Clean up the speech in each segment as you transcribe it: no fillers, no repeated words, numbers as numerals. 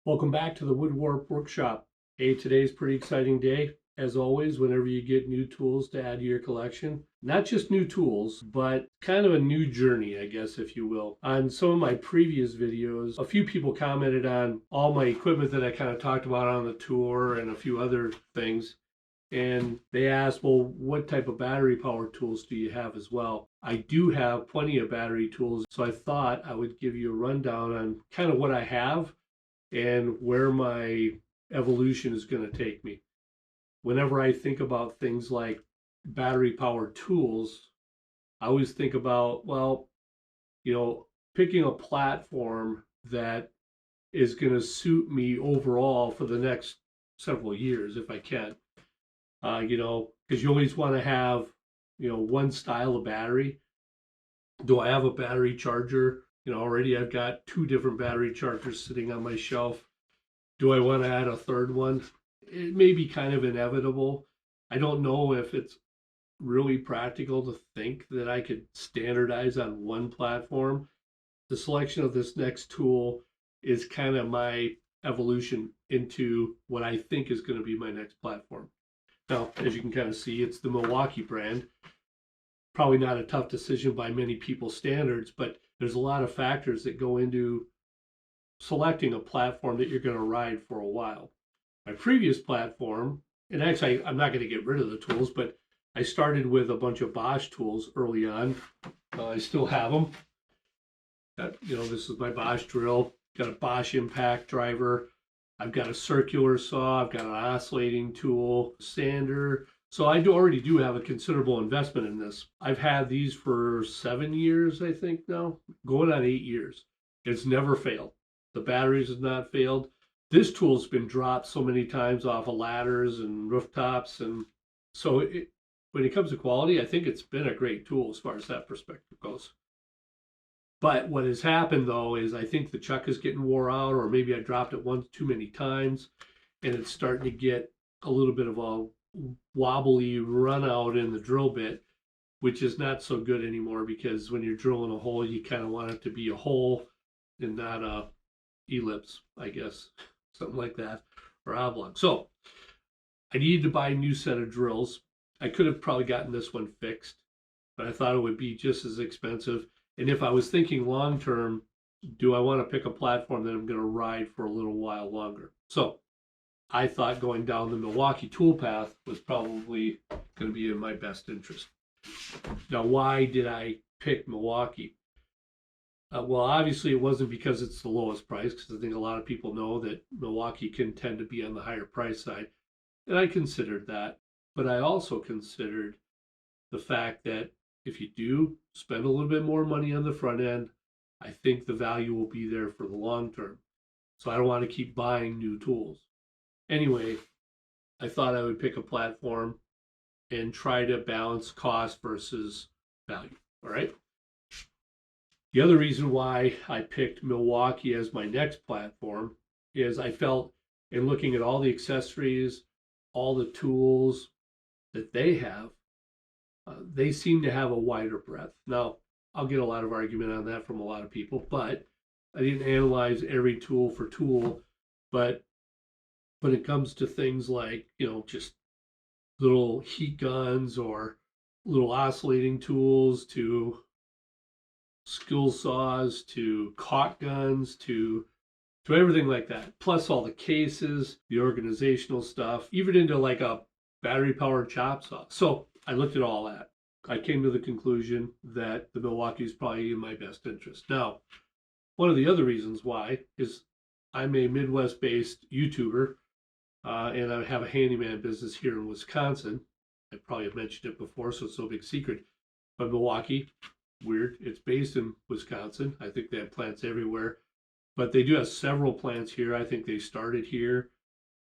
Welcome back to the WoodWarped workshop. Hey, today's a pretty exciting day. As always, whenever you get new tools to add to your collection, not just new tools, but kind of a new journey, I guess, if you will. On some of my previous videos, a few people commented on all my equipment that I kind of talked about on the tour and a few other things. And they asked, well, what type of battery powered tools do you have as well? I do have plenty of battery tools, so I thought I would give you a rundown on kind of what I have and where my evolution is going to take me. Whenever I think about things like battery powered tools, I always think about, well, picking a platform that is going to suit me overall for the next several years if I can. Because you always want to have, one style of battery. Do I have a battery charger? Already I've got two different battery chargers sitting on my shelf. Do I want to add a third one? It may be kind of inevitable. I don't know if it's really practical to think that I could standardize on one platform. The selection of this next tool is kind of my evolution into what I think is going to be my next platform. Now, as you can kind of see, it's the Milwaukee brand. Probably not a tough decision by many people's standards, but there's a lot of factors that go into selecting a platform that you're going to ride for a while. My previous platform, and actually I'm not going to get rid of the tools, but I started with a bunch of Bosch tools early on. I still have them. This is my Bosch drill. Got a Bosch impact driver. I've got a circular saw. I've got an oscillating tool, sander. So I already do have a considerable investment in this. I've had these for 7 years, I think now, going on 8 years. It's never failed. The batteries have not failed. This tool's been dropped so many times off of ladders and rooftops. And so when it comes to quality, I think it's been a great tool as far as that perspective goes. But what has happened though is I think the chuck is getting wore out, or maybe I dropped it once too many times, and it's starting to get a little bit of a wobbly run out in the drill bit, which is not so good anymore because when you're drilling a hole, you kind of want it to be a hole and not a ellipse, I guess, something like that, or oblong. So I needed to buy a new set of drills. I could have probably gotten this one fixed, but I thought it would be just as expensive. And if I was thinking long term, do I want to pick a platform that I'm going to ride for a little while longer? So I thought going down the Milwaukee tool path was probably going to be in my best interest. Now, why did I pick Milwaukee? Well, obviously it wasn't because it's the lowest price, because I think a lot of people know that Milwaukee can tend to be on the higher price side. And I considered that, but I also considered the fact that if you do spend a little bit more money on the front end, I think the value will be there for the long term. So I don't want to keep buying new tools. Anyway, I thought I would pick a platform and try to balance cost versus value. All right. The other reason why I picked Milwaukee as my next platform is I felt in looking at all the accessories, all the tools that they have, they seem to have a wider breadth. Now, I'll get a lot of argument on that from a lot of people, but I didn't analyze every tool for tool. But when it comes to things like, just little heat guns or little oscillating tools to skill saws to caulk guns to everything like that, plus all the cases, the organizational stuff, even into like a battery powered chop saw. So I looked at all that. I came to the conclusion that the Milwaukee is probably in my best interest. Now, one of the other reasons why is I'm a Midwest based YouTuber, and I have a handyman business here in Wisconsin. I probably have mentioned it before, so it's no big secret. But Milwaukee, weird, it's based in Wisconsin. I think they have plants everywhere, but they do have several plants here. I think they started here,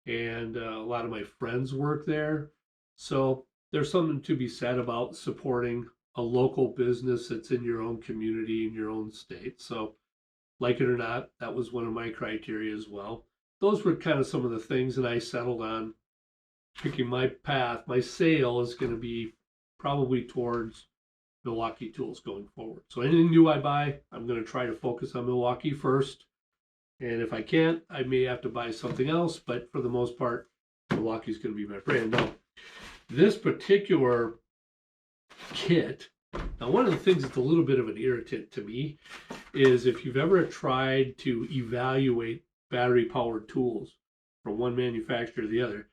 and a lot of my friends work there. So there's something to be said about supporting a local business that's in your own community, in your own state. So, like it or not, that was one of my criteria as well. Those were kind of some of the things that I settled on picking my path. My sale is going to be probably towards Milwaukee tools going forward. So anything new I buy, I'm going to try to focus on Milwaukee first. And if I can't, I may have to buy something else, but for the most part, Milwaukee's going to be my brand. Now, this particular kit, now one of the things that's a little bit of an irritant to me is if you've ever tried to evaluate battery powered tools from one manufacturer to the other,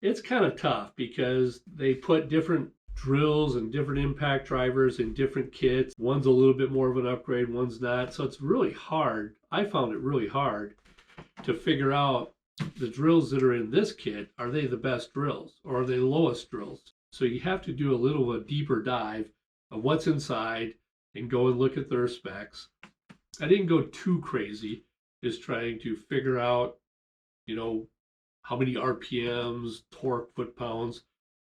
it's kind of tough because they put different drills and different impact drivers in different kits. One's a little bit more of an upgrade, one's not. So it's really hard. I found it really hard to figure out the drills that are in this kit. Are they the best drills or are they the lowest drills? So you have to do a little of a deeper dive of what's inside and go and look at their specs. I didn't go too crazy, just trying to figure out, how many RPMs, torque, foot-pounds.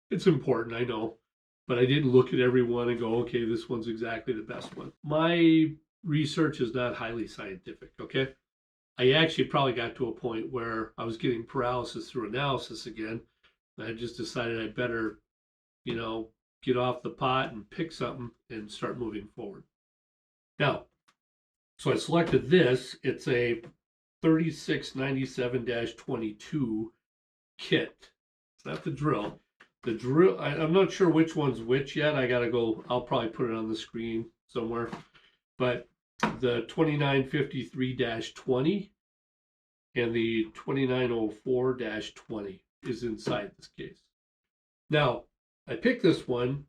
It's important, I know, but I didn't look at every one and go, okay, this one's exactly the best one. My research is not highly scientific, okay? I actually probably got to a point where I was getting paralysis through analysis again. I just decided I'd better, get off the pot and pick something and start moving forward. Now, so I selected this. It's a 3697-22 kit. It's not the drill. The drill, I'm not sure which one's which yet. I gotta go, I'll probably put it on the screen somewhere. But the 2953-20 and the 2904-20 is inside this case. Now, I picked this one.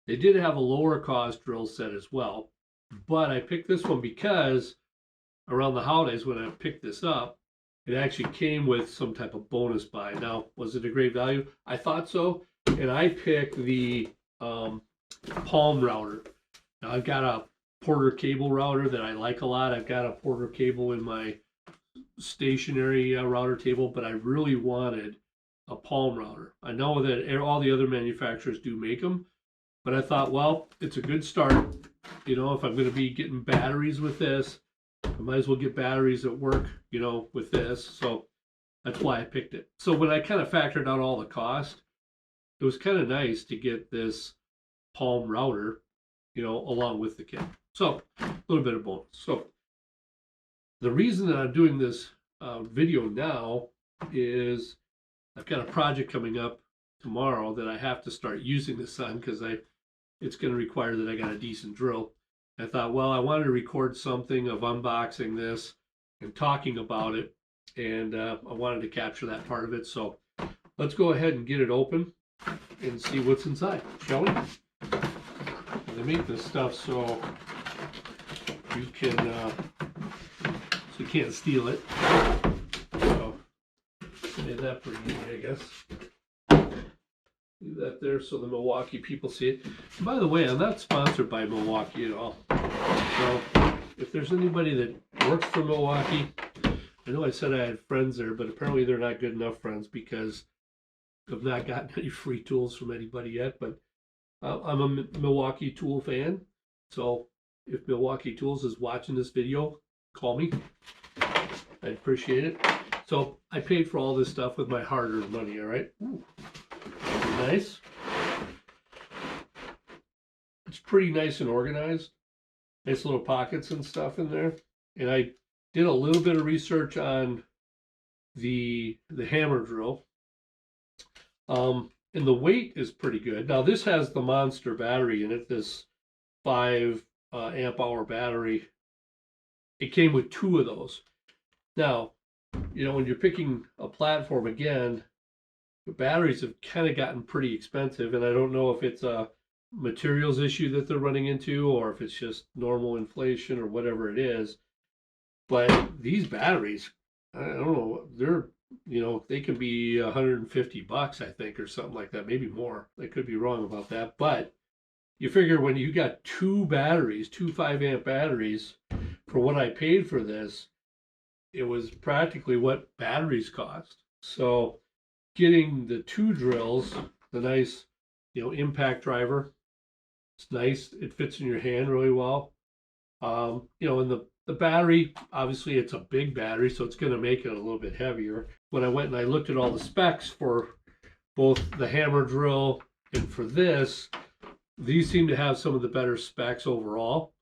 They did have a lower cost drill set as well, but I picked this one because around the holidays when I picked this up, it actually came with some type of bonus buy. Now, was it a great value? I thought so, and I picked the Palm router. Now, I've got a Porter cable router that I like a lot. I've got a Porter cable in my stationary router table, but I really wanted a Palm router. I know that all the other manufacturers do make them, but I thought, well, it's a good start. If I'm going to be getting batteries with this, I might as well get batteries that work, with this. So that's why I picked it. So when I kind of factored out all the cost, it was kind of nice to get this Palm router, along with the kit. So a little bit of bonus. So the reason that I'm doing this video now is I've got a project coming up tomorrow that I have to start using this on because it's going to require that I got a decent drill. I thought, well, I wanted to record something of unboxing this and talking about it, and I wanted to capture that part of it. So let's go ahead and get it open and see what's inside, shall we? They make this stuff so you can't steal it. So made that pretty easy, I guess. Leave that there so the Milwaukee people see it. And by the way, I'm not sponsored by Milwaukee at all. So if there's anybody that works for Milwaukee, I know I said I had friends there, but apparently they're not good enough friends because I've not gotten any free tools from anybody yet. But I'm a Milwaukee tool fan. So if Milwaukee Tools is watching this video, call me. I'd appreciate it. So I paid for all this stuff with my hard-earned money, all right? Ooh. Nice. It's pretty nice and organized. Nice little pockets and stuff in there. And I did a little bit of research on the hammer drill. And the weight is pretty good. Now this has the monster battery in it, this 5 amp hour battery. It came with 2 of those. Now, when you're picking a platform again, the batteries have kind of gotten pretty expensive, and I don't know if it's a materials issue that they're running into or if it's just normal inflation or whatever it is. But these batteries, I don't know, they're, they can be $150, I think, or something like that, maybe more. I could be wrong about that, but you figure when you got 2 batteries, 2 5 amp batteries, for what I paid for this, it was practically what batteries cost. So getting the 2 drills, the nice, impact driver, it's nice. It fits in your hand really well. And the battery, obviously it's a big battery, so it's going to make it a little bit heavier. When I went and I looked at all the specs for both the hammer drill and for this, these seem to have some of the better specs overall,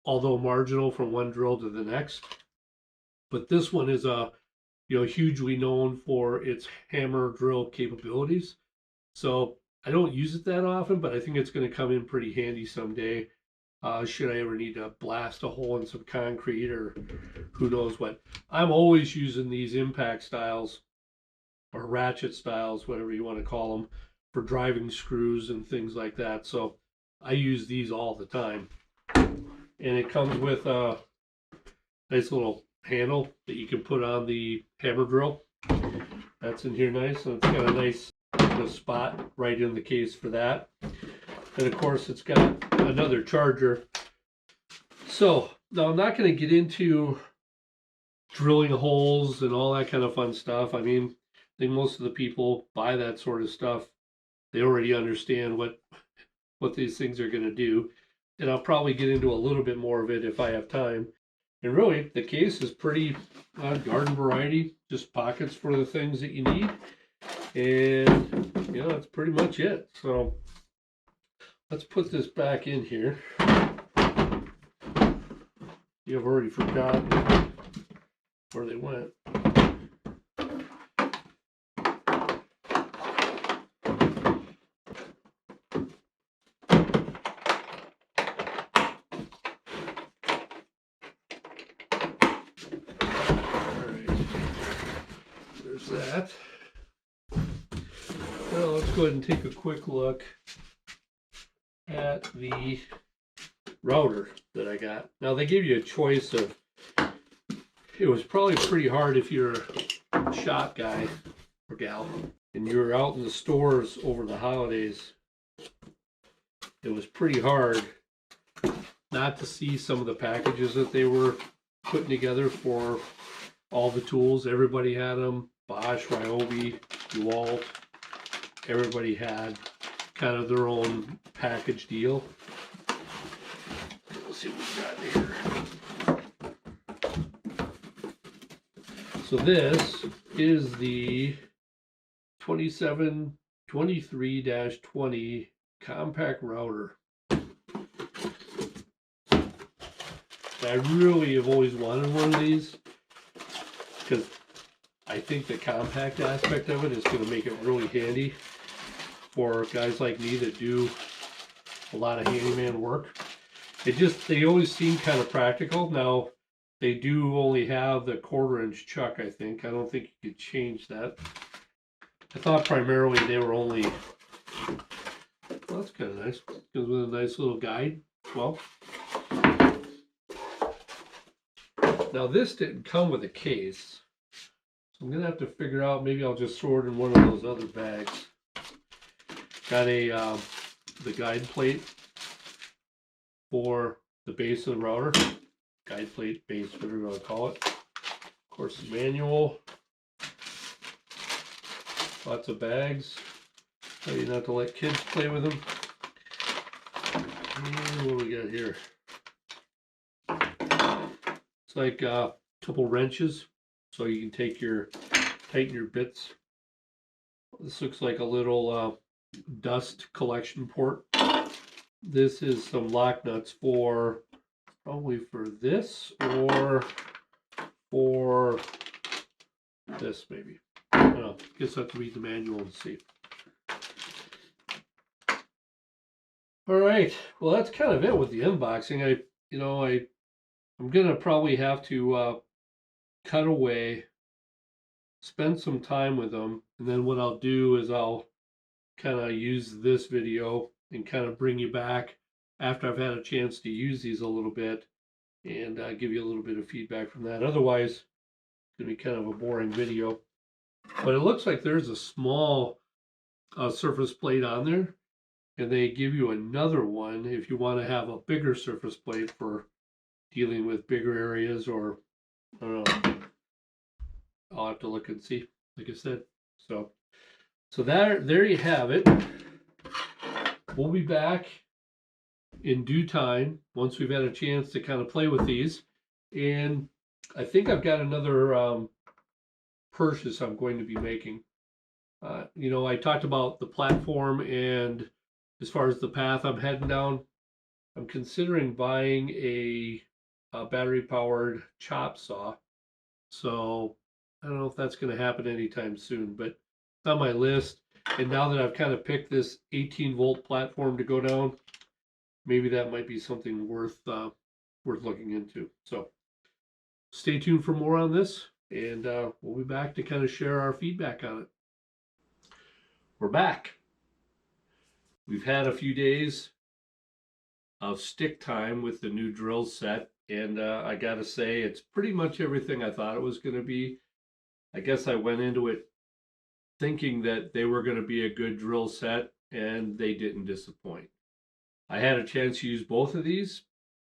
although marginal from one drill to the next. but this one is hugely known for its hammer drill capabilities. So I don't use it that often, but I think it's going to come in pretty handy someday. Should I ever need to blast a hole in some concrete or who knows what. I'm always using these impact styles or ratchet styles, whatever you want to call them, for driving screws and things like that. So I use these all the time. And it comes with a nice little handle that you can put on the hammer drill. That's in here nice, and it's got a nice spot right in the case for that. And of course it's got another charger. So now I'm not going to get into drilling holes and all that kind of fun stuff. I mean, I think most of the people buy that sort of stuff. They already understand what these things are going to do. And I'll probably get into a little bit more of it if I have time. And really, the case is pretty garden variety, just pockets for the things that you need. And, that's pretty much it. So let's put this back in here. You've already forgotten where they went. That. Now let's go ahead and take a quick look at the router that I got. Now they give you a choice of, it was probably pretty hard if you're a shop guy or gal and you were out in the stores over the holidays. It was pretty hard not to see some of the packages that they were putting together for all the tools. Everybody had them. Bosch, Ryobi, DeWalt, everybody had kind of their own package deal. Let's see what we got here. So this is the 2723-20 compact router. I really have always wanted one of these because I think the compact aspect of it is going to make it really handy for guys like me that do a lot of handyman work. They always seem kind of practical. Now, they do only have the 1/4-inch chuck, I think. I don't think you could change that. I thought primarily they were only, well, that's kind of nice. Comes with a nice little guide as well. Now, this didn't come with a case. I'm gonna have to figure out, maybe I'll just store it in one of those other bags. Got the guide plate for the base of the router. Guide plate, base, whatever you want to call it. Of course, the manual. Lots of bags. Tell you not to let kids play with them. And what do we got here? It's like a couple wrenches. So you can tighten your bits. This looks like a little dust collection port. This is some lock nuts for, probably for this or for this maybe. Well, guess I have to read the manual and see. All right, well that's kind of it with the unboxing. I'm gonna probably have to cut away, spend some time with them, and then what I'll do is I'll kind of use this video and kind of bring you back after I've had a chance to use these a little bit and give you a little bit of feedback from that. Otherwise, it's gonna be kind of a boring video. But it looks like there's a small surface plate on there, and they give you another one if you want to have a bigger surface plate for dealing with bigger areas, or I don't know. I'll have to look and see, like I said. So there you have it. We'll be back in due time once we've had a chance to kind of play with these. And I think I've got another purchase I'm going to be making. I talked about the platform, and as far as the path I'm heading down, I'm considering buying a battery-powered chop saw. So I don't know if that's going to happen anytime soon, but it's on my list. And now that I've kind of picked this 18-volt platform to go down, maybe that might be something worth looking into. So stay tuned for more on this, and we'll be back to kind of share our feedback on it. We're back. We've had a few days of stick time with the new drill set, and I gotta say, it's pretty much everything I thought it was going to be. I guess I went into it thinking that they were going to be a good drill set, and they didn't disappoint. I had a chance to use both of these,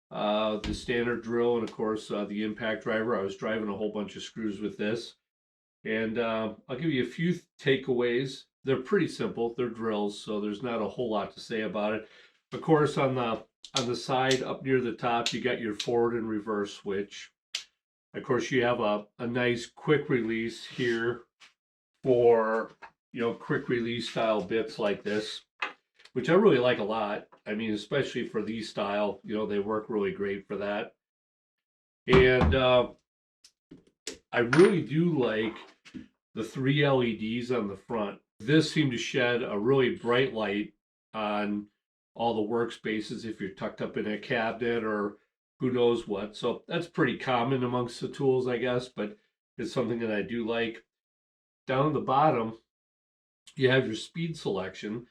the standard drill and of course the impact driver. I was driving a whole bunch of screws with this, and I'll give you a few takeaways. They're pretty simple. They're drills, so there's not a whole lot to say about it. Of course, on the side up near the top, you got your forward and reverse switch. Of course, you have a nice quick release here for, quick release style bits like this, which I really like a lot. I mean, especially for these style, they work really great for that. And I really do like the 3 LEDs on the front. This seemed to shed a really bright light on all the workspaces if you're tucked up in a cabinet or who knows what. So that's pretty common amongst the tools, I guess, but it's something that I do like. Down at the bottom, you have your speed selection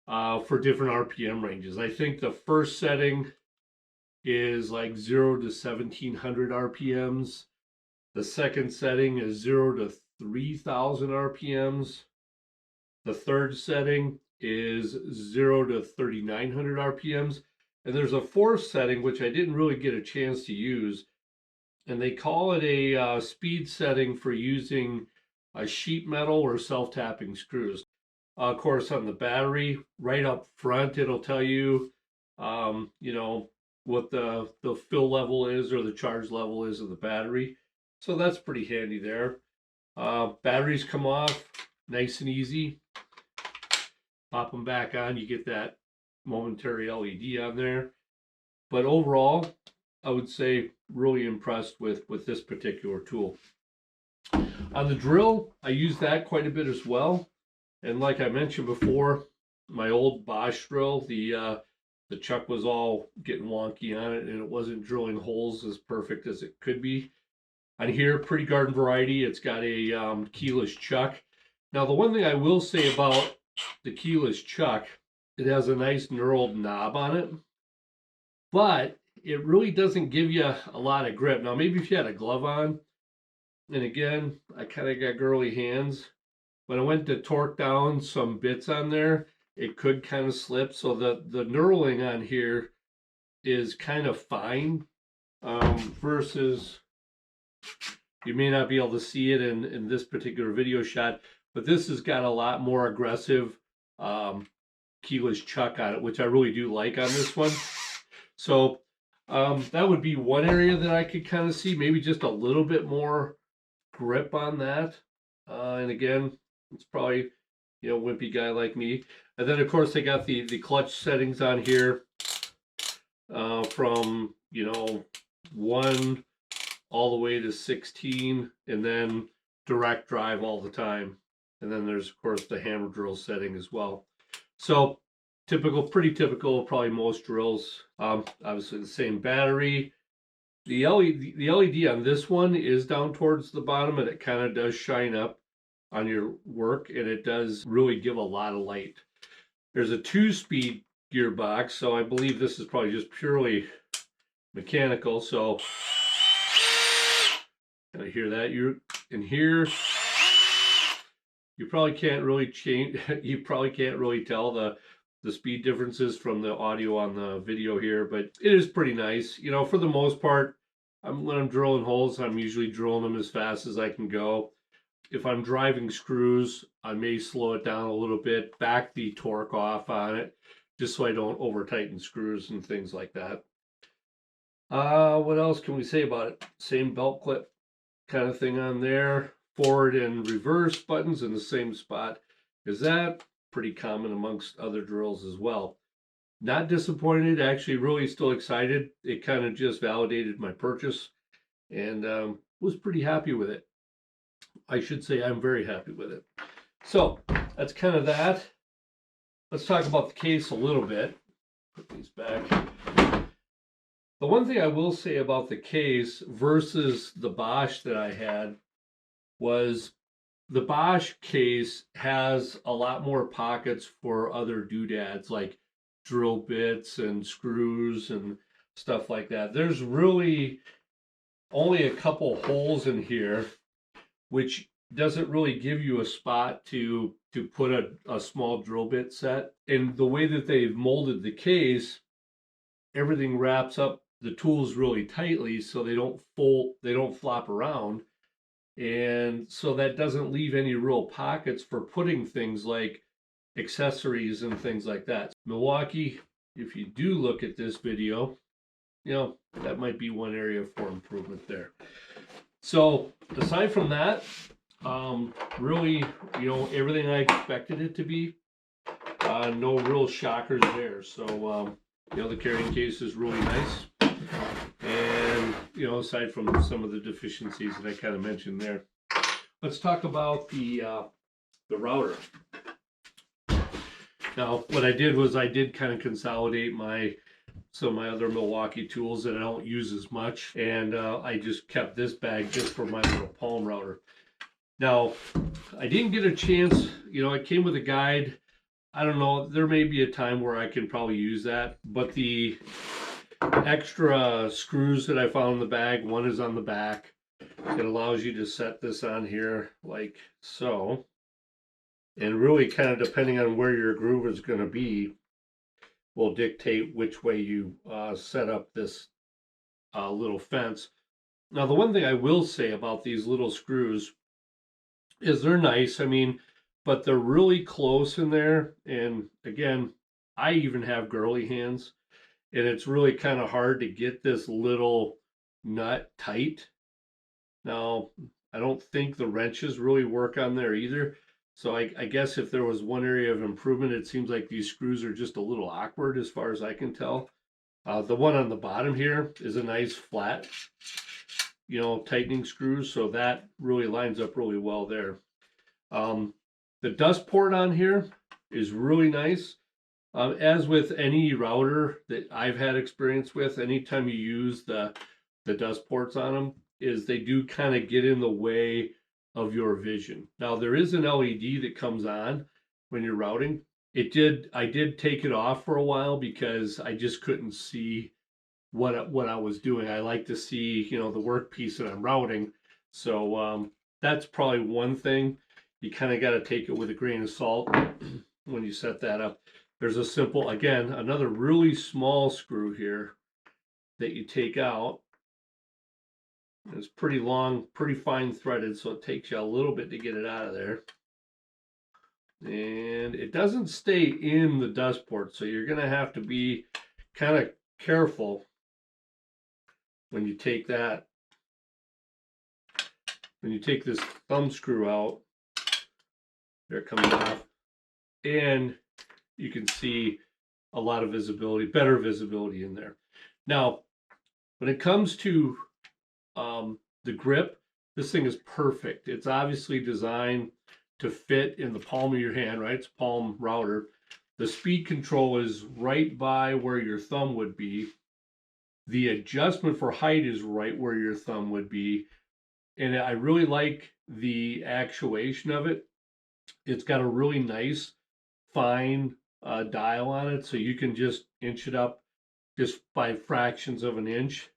for different RPM ranges. I think the first setting is like 0 to 1700 RPMs. The second setting is 0 to 3000 RPMs. The third setting is 0 to 3900 RPMs. And there's a fourth setting, which I didn't really get a chance to use. And they call it a speed setting for using a sheet metal or self-tapping screws. Of course, on the battery, right up front, it'll tell you, what the fill level is or the charge level is of the battery. So that's pretty handy there. Batteries come off nice and easy. Pop them back on, you get that momentary LED on there. But overall, I would say really impressed with this particular tool. On the drill, I use that quite a bit as well. And like I mentioned before, my old Bosch drill, the chuck was all getting wonky on it, and it wasn't drilling holes as perfect as it could be. On here, pretty garden variety, it's got a keyless chuck. Now, the one thing I will say about the keyless chuck, it has a nice knurled knob on it, but it really doesn't give you a lot of grip. Now, maybe if you had a glove on, and again, I kind of got girly hands. When I went to torque down some bits on there, it could kind of slip. So the knurling on here is kind of fine, versus, you may not be able to see it in this particular video shot, but this has got a lot more aggressive keyless chuck on it, which I really do like on this one. So that would be one area that I could kind of see, maybe just a little bit more grip on that. And again, it's probably, wimpy guy like me. And then of course they got the clutch settings on here, from 1 all the way to 16, and then direct drive all the time. And then there's of course the hammer drill setting as well. So pretty typical, probably most drills. Obviously the same battery. The LED on this one is down towards the bottom, and it kind of does shine up on your work, and it does really give a lot of light. There's a 2-speed gearbox, so I believe this is probably just purely mechanical. So can I hear that? You're in here. You probably can't really change. You probably can't really tell the speed differences from the audio on the video here, but it is pretty nice. For the most part, when I'm drilling holes, I'm usually drilling them as fast as I can go. If I'm driving screws, I may slow it down a little bit, back the torque off on it, just so I don't over tighten screws and things like that. What else can we say about it? Same belt clip kind of thing on there. Forward and reverse buttons in the same spot as that. Pretty common amongst other drills as well. Not disappointed, actually really still excited. It kind of just validated my purchase, and was pretty happy with it. I should say I'm very happy with it. So that's kind of that. Let's talk about the case a little bit. Put these back. The one thing I will say about the case versus the Bosch that I had was the Bosch case has a lot more pockets for other doodads like drill bits and screws and stuff like that. There's really only a couple holes in here, which doesn't really give you a spot to put a small drill bit set. And the way that they've molded the case, everything wraps up the tools really tightly so they don't fold, they don't flop around. And so that doesn't leave any real pockets for putting things like accessories and things like that. Milwaukee, if you do look at this video, you know, that might be one area for improvement there. So aside from that, really, you know, everything I expected it to be. No real shockers there. So, you know, the carrying case is really nice. And, you know, aside from some of the deficiencies that I kind of mentioned there, let's talk about the router. Now, what I did was I did kind of consolidate some of my other Milwaukee tools that I don't use as much, and I just kept this bag just for my little palm router. Now, I didn't get a chance, you know, it came with a guide. I don't know, there may be a time where I can probably use that, but the extra screws that I found in the bag, one is on the back. It allows you to set this on here like so. And really kind of depending on where your groove is going to be will dictate which way you set up this little fence. Now, the one thing I will say about these little screws is they're nice. I mean, but they're really close in there. And again, I even have girly hands, and it's really kind of hard to get this little nut tight. Now, I don't think the wrenches really work on there either. So I guess if there was one area of improvement, it seems like these screws are just a little awkward as far as I can tell. The one on the bottom here is a nice flat, you know, tightening screw. So that really lines up really well there. The dust port on here is really nice. As with any router that I've had experience with, anytime you use the dust ports on them, is they do kind of get in the way of your vision. Now there is an LED that comes on when you're routing. I did take it off for a while because I just couldn't see what I was doing. I like to see, you know, the workpiece that I'm routing. So that's probably one thing. You kind of got to take it with a grain of salt when you set that up. There's a simple, again, another really small screw here that you take out. It's pretty long, pretty fine threaded, so it takes you a little bit to get it out of there. And it doesn't stay in the dust port, so you're going to have to be kind of careful when you take that. When you take this thumb screw out, there it comes off, and you can see a lot of visibility, better visibility in there. Now, when it comes to the grip, this thing is perfect. It's obviously designed to fit in the palm of your hand, right? It's a palm router. The speed control is right by where your thumb would be. The adjustment for height is right where your thumb would be. And I really like the actuation of it. It's got a really nice, fine dial on it, so you can just inch it up just by fractions of an inch.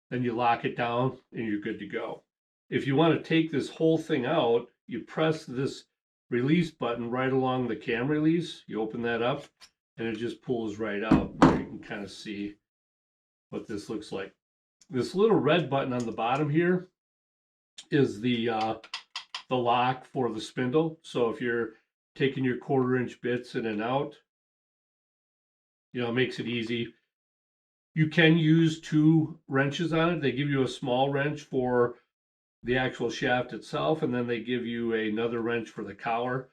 Then you lock it down and you're good to go. If you want to take this whole thing out, you press this release button right along the cam release. You open that up and it just pulls right out. There you can kind of see what this looks like. This little red button on the bottom here is the lock for the spindle. So if you're taking your 1/4-inch bits in and out, you know, it makes it easy. You can use 2 wrenches on it. They give you a small wrench for the actual shaft itself, and then they give you another wrench for the collar.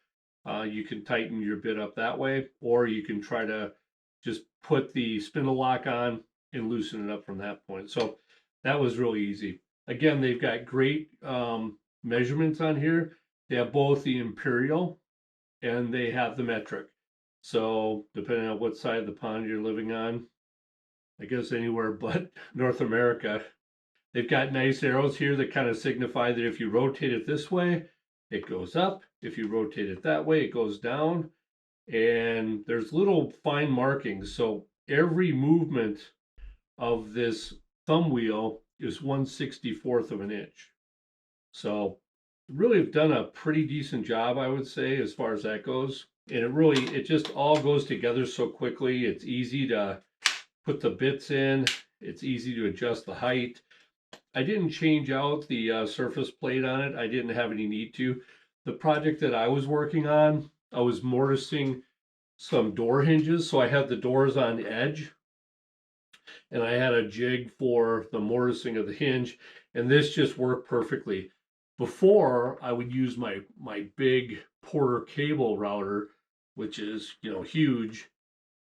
You can tighten your bit up that way, or you can try to just put the spindle lock on and loosen it up from that point. So that was really easy. Again, they've got great measurements on here. They have both the imperial and they have the metric. So depending on what side of the pond you're living on, I guess anywhere but North America, they've got nice arrows here that kind of signify that if you rotate it this way, it goes up. If you rotate it that way, it goes down. And there's little fine markings. So every movement of this thumb wheel is 1/64th of an inch. So really have done a pretty decent job, I would say, as far as that goes. And it just all goes together so quickly. It's easy to put the bits in. It's easy to adjust the height. I didn't change out the surface plate on it. I didn't have any need to. The project that I was working on, I was mortising some door hinges. So I had the doors on edge and I had a jig for the mortising of the hinge, and this just worked perfectly. Before, I would use my big Porter cable router, which is, you know, huge,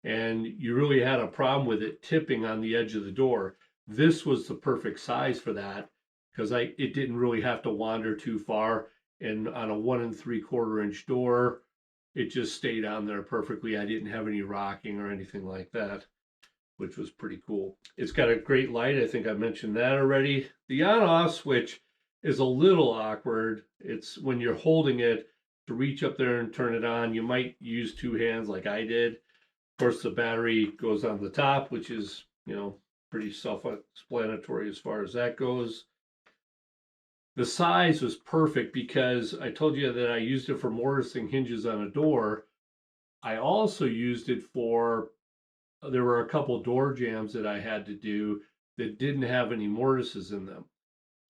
and you really had a problem with it tipping on the edge of the door. This was the perfect size for that because it didn't really have to wander too far, and on a 1 3/4 inch door, it just stayed on there perfectly. I didn't have any rocking or anything like that, which was pretty cool. It's got a great light. I think I mentioned that already. The on-off switch is a little awkward. It's when you're holding it to reach up there and turn it on, you might use two hands like I did. Of course, the battery goes on the top, which is, you know, pretty self-explanatory as far as that goes. The size was perfect because I told you that I used it for mortising hinges on a door. I also used it for, there were a couple door jambs that I had to do that didn't have any mortises in them.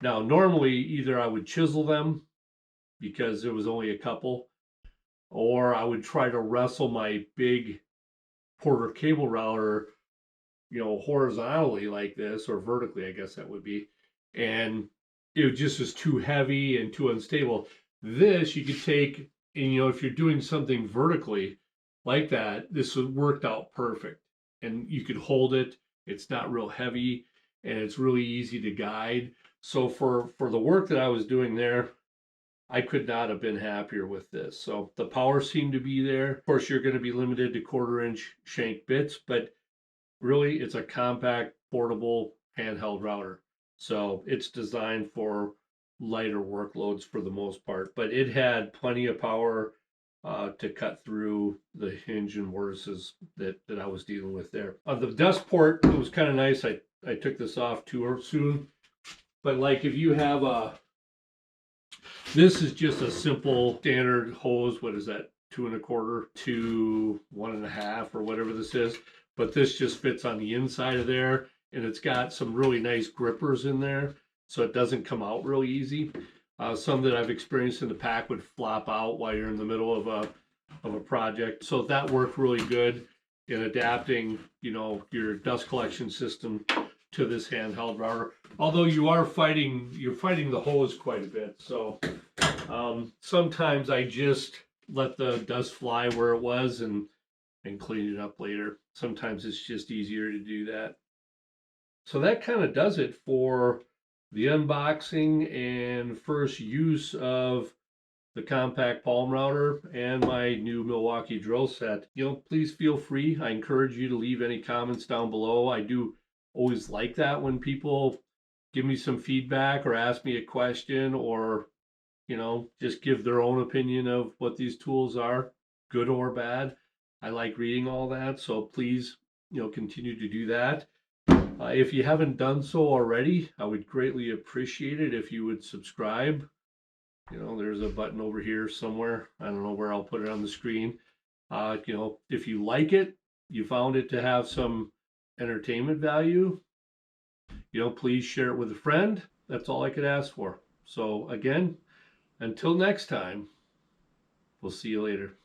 Now, normally either I would chisel them because there was only a couple, or I would try to wrestle my big Porter cable router, you know, horizontally like this, or vertically, I guess that would be. And it just was too heavy and too unstable. This you could take, and you know, if you're doing something vertically like that, this worked out perfect. And you could hold it. It's not real heavy, and it's really easy to guide. So for the work that I was doing there, I could not have been happier with this. So the power seemed to be there. Of course, you're going to be limited to 1/4 inch shank bits, but really it's a compact, portable, handheld router. So it's designed for lighter workloads for the most part, but it had plenty of power to cut through the hinge and mortises that I was dealing with there. On the dust port, it was kind of nice. I took this off too soon, but like if you have this is just a simple standard hose. What is that? 2 1/4 to 1 1/2 or whatever this is. But this just fits on the inside of there, and it's got some really nice grippers in there, so it doesn't come out really easy. Some that I've experienced in the pack would flop out while you're in the middle of a project. So that worked really good in adapting, you know, your dust collection system to this handheld router. Although you're fighting the hose quite a bit. So sometimes I just let the dust fly where it was and clean it up later. Sometimes it's just easier to do that. So that kind of does it for the unboxing and first use of the compact palm router and my new Milwaukee drill set. You know, please feel free. I encourage you to leave any comments down below. I do always like that when people give me some feedback or ask me a question, or, you know, just give their own opinion of what these tools are, good or bad. I like reading all that, so please, you know, continue to do that. If you haven't done so already, I would greatly appreciate it if you would subscribe. You know, there's a button over here somewhere. I don't know where I'll put it on the screen. You know, if you like it, you found it to have some entertainment value, you know, please share it with a friend. That's all I could ask for. So again, until next time, we'll see you later.